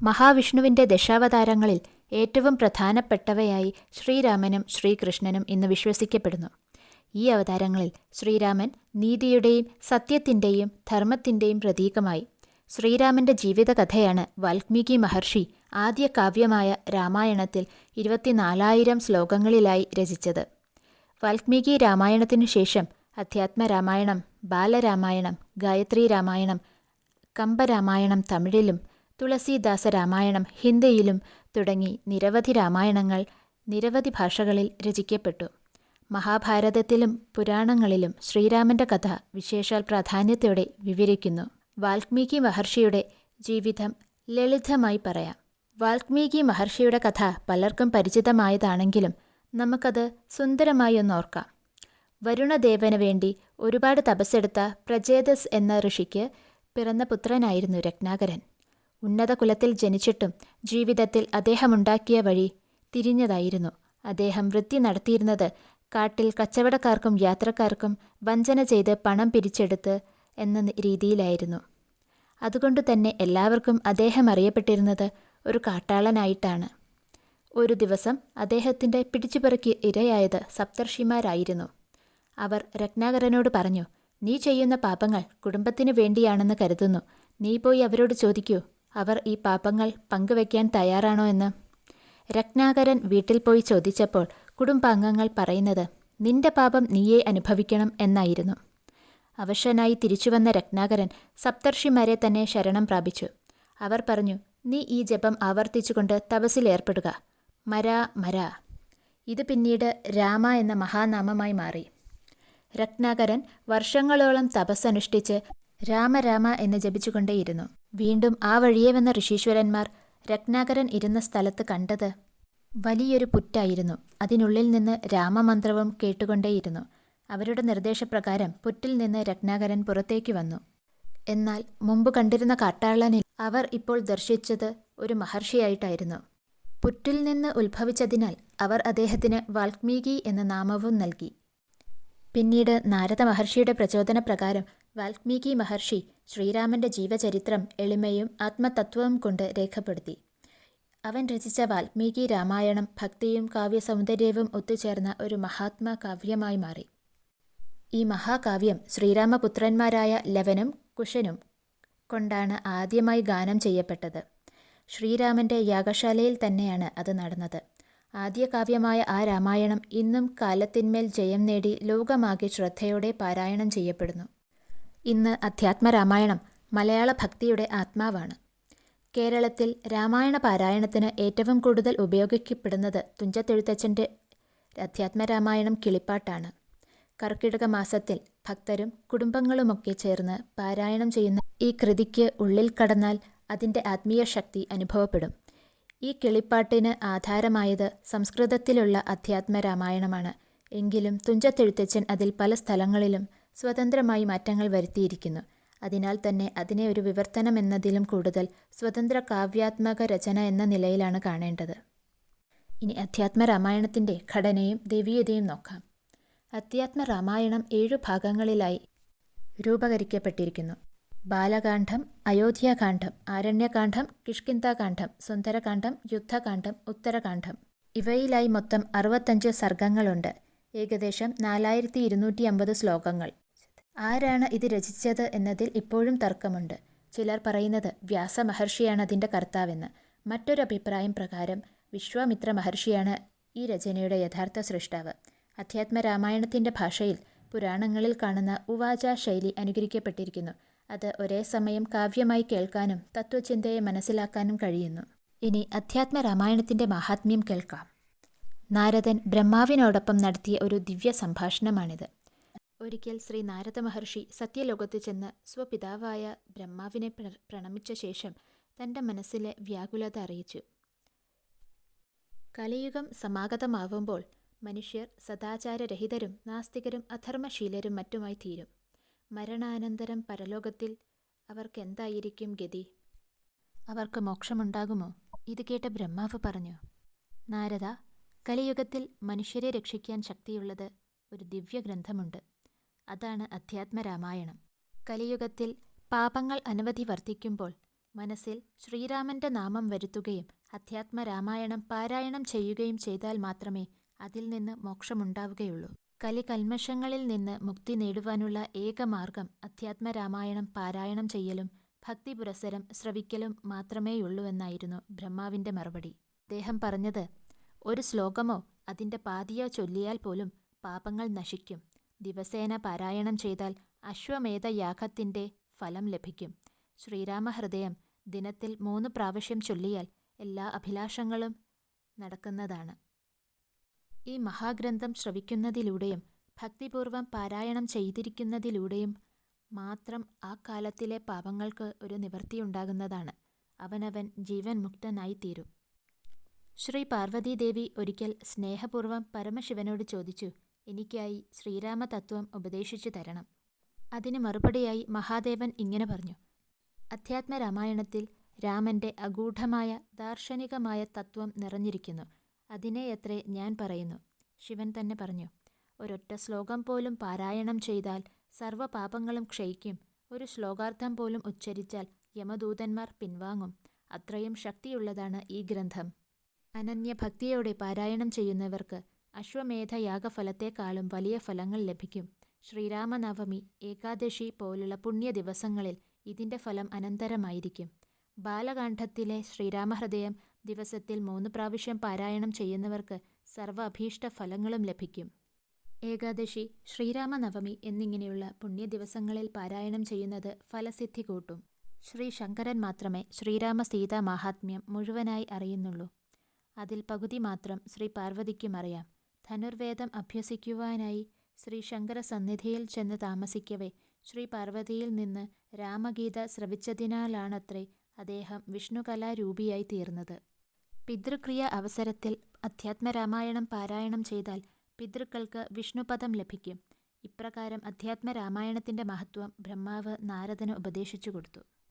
മഹാവിഷ്ണുവിൻ്റെ ദശാവതാരങ്ങളിൽ ഏറ്റവും പ്രധാനപ്പെട്ടവയായി ശ്രീരാമനും ശ്രീകൃഷ്ണനും ഇന്ന് വിശ്വസിക്കപ്പെടുന്നു. ഈ അവതാരങ്ങളിൽ ശ്രീരാമൻ നീതിയുടെയും സത്യത്തിൻ്റെയും ധർമ്മത്തിൻ്റെയും പ്രതീകമായി. ശ്രീരാമൻ്റെ ജീവിതകഥയാണ് വാൽമീകി മഹർഷി ആദ്യ കാവ്യമായ രാമായണത്തിൽ 24,000 ശ്ലോകങ്ങളിലായി രചിച്ചത്. വാൽമീകി രാമായണത്തിനു ശേഷം അധ്യാത്മരാമായണം, ബാലരാമായണം, ഗായത്രി രാമായണം, കമ്പരാമായണം തമിഴിലും തുളസീദാസ രാമായണം ഹിന്ദിയിലും തുടങ്ങി നിരവധി രാമായണങ്ങൾ നിരവധി ഭാഷകളിൽ രചിക്കപ്പെട്ടു. മഹാഭാരതത്തിലും പുരാണങ്ങളിലും ശ്രീരാമൻ്റെ കഥ വിശേഷാൽ പ്രാധാന്യത്തോടെ വിവരിക്കുന്നു. വാൽമീകി മഹർഷിയുടെ ജീവിതം ലളിതമായി പറയാം. വാൽമീകി മഹർഷിയുടെ കഥ പലർക്കും പരിചിതമായതാണെങ്കിലും നമുക്കത് സുന്ദരമായി ഒന്നോർക്കാം. വരുണദേവന് വേണ്ടി ഒരുപാട് തപസ്സെടുത്ത പ്രചേതസ് എന്ന ഋഷിക്ക് പിറന്ന പുത്രനായിരുന്നു രത്നാകരൻ. ഉന്നത കുലത്തിൽ ജനിച്ചിട്ടും ജീവിതത്തിൽ അദ്ദേഹമുണ്ടാക്കിയ വഴി തിരിഞ്ഞതായിരുന്നു. അദ്ദേഹം വൃത്തി നടത്തിയിരുന്നത് കാട്ടിൽ കച്ചവടക്കാർക്കും യാത്രക്കാർക്കും വഞ്ചന ചെയ്ത് പണം പിരിച്ചെടുത്ത് എന്ന രീതിയിലായിരുന്നു. അതുകൊണ്ടുതന്നെ എല്ലാവർക്കും അദ്ദേഹം അറിയപ്പെട്ടിരുന്നത് ഒരു കാട്ടാളനായിട്ടാണ്. ഒരു ദിവസം അദ്ദേഹത്തിൻ്റെ പിടിച്ചുപറിക്ക് ഇരയായത് സപ്തർഷിമാരായിരുന്നു. അവർ രത്നാകരനോട് പറഞ്ഞു, "നീ ചെയ്യുന്ന പാപങ്ങൾ കുടുംബത്തിനു വേണ്ടിയാണെന്ന് കരുതുന്നു. നീ പോയി അവരോട് ചോദിക്കൂ, അവർ ഈ പാപങ്ങൾ പങ്കുവയ്ക്കാൻ തയ്യാറാണോ എന്ന്." രത്നാകരൻ വീട്ടിൽ പോയി ചോദിച്ചപ്പോൾ കുടുംബാംഗങ്ങൾ പറയുന്നത്, "നിന്റെ പാപം നീയേ അനുഭവിക്കണം" എന്നായിരുന്നു. അവശനായി തിരിച്ചുവന്ന രത്നാകരൻ സപ്തർഷിമാരെ തന്നെ ശരണം പ്രാപിച്ചു. അവർ പറഞ്ഞു, "നീ ഈ ജപം ആവർത്തിച്ചുകൊണ്ട് തപസ്സിലേർപ്പെടുക. മരാ മരാ." ഇത് പിന്നീട് രാമ എന്ന മഹാനാമമായി മാറി. രത്നാകരൻ വർഷങ്ങളോളം തപസ്സനുഷ്ഠിച്ച് രാമ രാമ എന്ന് ജപിച്ചുകൊണ്ടേയിരുന്നു. വീണ്ടും ആ വഴിയെ വന്ന ഋഷീശ്വരന്മാർ രത്നാകരൻ ഇരുന്ന സ്ഥലത്ത് കണ്ടത് വലിയൊരു പുറ്റായിരുന്നു. അതിനുള്ളിൽ നിന്ന് രാമമന്ത്രവും കേട്ടുകൊണ്ടേയിരുന്നു. അവരുടെ നിർദ്ദേശപ്രകാരം പുറ്റിൽ നിന്ന് രത്നാകരൻ പുറത്തേക്ക് വന്നു. എന്നാൽ മുമ്പ് കണ്ടിരുന്ന കാട്ടാളനിൽ അവർ ഇപ്പോൾ ദർശിച്ചത് ഒരു മഹർഷിയായിട്ടായിരുന്നു. പുറ്റിൽ നിന്ന് ഉത്ഭവിച്ചതിനാൽ അവർ അദ്ദേഹത്തിന് വാൽമീകി എന്ന നാമവും നൽകി. പിന്നീട് നാരദ മഹർഷിയുടെ പ്രചോദനപ്രകാരം വാൽമീകി മഹർഷി ശ്രീരാമൻ്റെ ജീവചരിത്രം എളിമയും ആത്മതത്വവും കൊണ്ട് രേഖപ്പെടുത്തി. അവൻ രചിച്ച വാൽമീകി രാമായണം ഭക്തിയും കാവ്യസൗന്ദര്യവും ഒത്തുചേർന്ന ഒരു മഹാത്മാ കാവ്യമായി മാറി. ഈ മഹാകാവ്യം ശ്രീരാമപുത്രന്മാരായ ലവനും കുശനും കൊണ്ടാണ് ആദ്യമായി ഗാനം ചെയ്യപ്പെട്ടത്. ശ്രീരാമൻ്റെ യാഗശാലയിൽ തന്നെയാണ് അത് നടന്നത്. ആദ്യ കാവ്യമായ ആ രാമായണം ഇന്നും കാലത്തിന്മേൽ ജയം നേടി ലോകമാകെ ശ്രദ്ധയോടെ പാരായണം ചെയ്യപ്പെടുന്നു. ഇന്ന് അധ്യാത്മരാമായണം മലയാള ഭക്തിയുടെ ആത്മാവാണ്. കേരളത്തിൽ രാമായണ പാരായണത്തിന് ഏറ്റവും കൂടുതൽ ഉപയോഗിക്കപ്പെടുന്നത് തുഞ്ചത്തെഴുത്തച്ഛൻ്റെ അധ്യാത്മരാമായണം കിളിപ്പാട്ടാണ്. കർക്കിടക മാസത്തിൽ ഭക്തരും കുടുംബങ്ങളുമൊക്കെ ചേർന്ന് പാരായണം ചെയ്യുന്ന ഈ കൃതിക്ക് ഉള്ളിൽ കടന്നാൽ അതിൻ്റെ ആത്മീയ ശക്തി അനുഭവപ്പെടും. ഈ കിളിപ്പാട്ടിന് ആധാരമായത് സംസ്കൃതത്തിലുള്ള അധ്യാത്മരാമായണമാണ്. എങ്കിലും തുഞ്ചത്തെഴുത്തച്ഛൻ അതിൽ പല സ്ഥലങ്ങളിലും സ്വതന്ത്രമായി മാറ്റങ്ങൾ വരുത്തിയിരിക്കുന്നു. അതിനാൽ തന്നെ അതിനെ ഒരു വിവർത്തനമെന്നതിലും കൂടുതൽ സ്വതന്ത്ര കാവ്യാത്മക രചന എന്ന നിലയിലാണ് കാണേണ്ടത്. ഇനി അധ്യാത്മരാമായണത്തിൻ്റെ ഘടനയും ദൈവീയതയും നോക്കാം. അധ്യാത്മരാമായണം 7 ഭാഗങ്ങളിലായി രൂപകരിക്കപ്പെട്ടിരിക്കുന്നു. ബാലകാന്ഡം, അയോധ്യാകാന്ഡം, ആരണ്യകാന്ഡം, കിഷ്കിന്ധാകാന്ഡം, സുന്ദരകാന്ഡം, യുദ്ധകാന്ഡം, ഉത്തരകാന്ഡം. ഇവയിലായി മൊത്തം 65 സർഗങ്ങളുണ്ട്. ഏകദേശം 4250 ശ്ലോകങ്ങൾ. ആരാണ് ഇത് രചിച്ചത് എന്നതിൽ ഇപ്പോഴും തർക്കമുണ്ട്. ചിലർ പറയുന്നത് വ്യാസമഹർഷിയാണ് അതിൻ്റെ കർത്താവെന്ന്. മറ്റൊരു അഭിപ്രായം പ്രകാരം വിശ്വാമിത്ര മഹർഷിയാണ് ഈ രചനയുടെ യഥാർത്ഥ സൃഷ്ടാവ്. അധ്യാത്മരാമായണത്തിൻ്റെ ഭാഷയിൽ പുരാണങ്ങളിൽ കാണുന്ന ഉവാച ശൈലി അനുകരിക്കപ്പെട്ടിരിക്കുന്നു. അത് ഒരേ സമയം കാവ്യമായി കേൾക്കാനും തത്വചിന്തയെ മനസ്സിലാക്കാനും കഴിയുന്നു. ഇനി അധ്യാത്മരാമായണത്തിൻ്റെ മാഹാത്മ്യം കേൾക്കാം. നാരദൻ ബ്രഹ്മാവിനോടൊപ്പം നടത്തിയ ഒരു ദിവ്യ സംഭാഷണമാണിത്. ഒരിക്കൽ ശ്രീ നാരദ മഹർഷി സത്യലോകത്ത് ചെന്ന് സ്വപിതാവായ ബ്രഹ്മാവിനെ പ്രണമിച്ച ശേഷം തൻ്റെ മനസ്സിലെ വ്യാകുലത അറിയിച്ചു. കലിയുഗം സമാഗതമാവുമ്പോൾ മനുഷ്യർ സദാചാരരഹിതരും നാസ്തികരും അധർമ്മശീലരും മറ്റുമായി തീരും. മരണാനന്തരം പരലോകത്തിൽ അവർക്കെന്തായിരിക്കും ഗതി? അവർക്ക് മോക്ഷമുണ്ടാകുമോ? ഇത് കേട്ട ബ്രഹ്മാവ് പറഞ്ഞു, നാരദ, കലിയുഗത്തിൽ മനുഷ്യരെ രക്ഷിക്കാൻ ശക്തിയുള്ളത് ഒരു ദിവ്യഗ്രന്ഥമുണ്ട്. അതാണ് അധ്യാത്മരാമായണം. കലിയുഗത്തിൽ പാപങ്ങൾ അനവധി വർദ്ധിക്കുമ്പോൾ മനസ്സിൽ ശ്രീരാമന്റെ നാമം വരുത്തുകയും അധ്യാത്മരാമായണം പാരായണം ചെയ്യുകയും ചെയ്താൽ മാത്രമേ അതിൽ നിന്ന് മോക്ഷമുണ്ടാവുകയുള്ളൂ. കലികൽമഷങ്ങളിൽ നിന്ന് മുക്തി നേടുവാനുള്ള ഏക മാർഗം അധ്യാത്മരാമായണം പാരായണം ചെയ്യലും ഭക്തിപുരസ്സരം ശ്രവിക്കലും മാത്രമേയുള്ളൂവെന്നായിരുന്നു ബ്രഹ്മാവിന്റെ മറുപടി. അദ്ദേഹം പറഞ്ഞത്, ഒരു ശ്ലോകമോ അതിൻ്റെ പാതിയോ ചൊല്ലിയാൽ പോലും പാപങ്ങൾ നശിക്കും. ദിവസേന പാരായണം ചെയ്താൽ അശ്വമേധയാഗത്തിൻ്റെ ഫലം ലഭിക്കും. ശ്രീരാമഹൃദയം ദിനത്തിൽ 3 പ്രാവശ്യം ചൊല്ലിയാൽ എല്ലാ അഭിലാഷങ്ങളും നടക്കുന്നതാണ്. ഈ മഹാഗ്രന്ഥം ശ്രവിക്കുന്നതിലൂടെയും ഭക്തിപൂർവം പാരായണം ചെയ്തിരിക്കുന്നതിലൂടെയും മാത്രം ആ കാലത്തിലെ പാപങ്ങൾക്ക് ഒരു നിവൃത്തിയുണ്ടാകുന്നതാണ്. അവനവൻ ജീവൻ മുക്തനായിത്തീരും. ശ്രീ പാർവതീദേവി ഒരിക്കൽ സ്നേഹപൂർവം പരമശിവനോട് ചോദിച്ചു, എനിക്കായി ശ്രീരാമതത്വം ഉപദേശിച്ചു തരണം. അതിന് മറുപടിയായി മഹാദേവൻ ഇങ്ങനെ പറഞ്ഞു, അധ്യാത്മരാമായണത്തിൽ രാമന്റെ അഗൂഢമായ ദാർശനികമായ തത്വം നിറഞ്ഞിരിക്കുന്നു. അതിനെയത്രേ ഞാൻ പറയുന്നു. ശിവൻ തന്നെ പറഞ്ഞു, ഒരൊറ്റ ശ്ലോകം പോലും പാരായണം ചെയ്താൽ സർവ്വപാപങ്ങളും ക്ഷയിക്കും. ഒരു ശ്ലോകാർത്ഥം പോലും ഉച്ചരിച്ചാൽ യമദൂതന്മാർ പിൻവാങ്ങും. അത്രയും ശക്തിയുള്ളതാണ് ഈ ഗ്രന്ഥം. അനന്യഭക്തിയോടെ പാരായണം ചെയ്യുന്നവർക്ക് അശ്വമേധയാഗഫലത്തെക്കാളും വലിയ ഫലങ്ങൾ ലഭിക്കും. ശ്രീരാമനവമി, ഏകാദശി പോലുള്ള പുണ്യ ദിവസങ്ങളിൽ ഇതിൻ്റെ ഫലം അനന്തരമായിരിക്കും. ബാലകാണ്ഡത്തിലെ ശ്രീരാമഹൃദയം ദിവസത്തിൽ 3 പ്രാവശ്യം പാരായണം ചെയ്യുന്നവർക്ക് സർവ്വ അഭീഷ്ട ഫലങ്ങളും ലഭിക്കും. ഏകാദശി, ശ്രീരാമനവമി എന്നിങ്ങനെയുള്ള പുണ്യ ദിവസങ്ങളിൽ പാരായണം ചെയ്യുന്നത് ഫലസിദ്ധി കൂട്ടും. ശ്രീ ശങ്കരൻ മാത്രമേ ശ്രീരാമ സീതാ മാഹാത്മ്യം മുഴുവനായി അറിയുന്നുള്ളൂ. അതിൽ പകുതി മാത്രം ശ്രീ പാർവതിക്കും അറിയാം. ധനുർവേദം അഭ്യസിക്കുവാനായി ശ്രീ ശങ്കര സന്നിധിയിൽ ചെന്ന് താമസിക്കവേ ശ്രീ പാർവതിയിൽ നിന്ന് രാമഗീത ശ്രവിച്ചതിനാലാണത്രേ അദ്ദേഹം വിഷ്ണുകലാരൂപിയായി തീർന്നത്. പിതൃക്രിയ അവസരത്തിൽ അധ്യാത്മരാമായണം പാരായണം ചെയ്താൽ പിതൃക്കൾക്ക് വിഷ്ണുപദം ലഭിക്കും. ഇപ്രകാരം അധ്യാത്മരാമായണത്തിൻ്റെ മഹത്വം ബ്രഹ്മാവ് നാരദന് ഉപദേശിച്ചു കൊടുത്തു.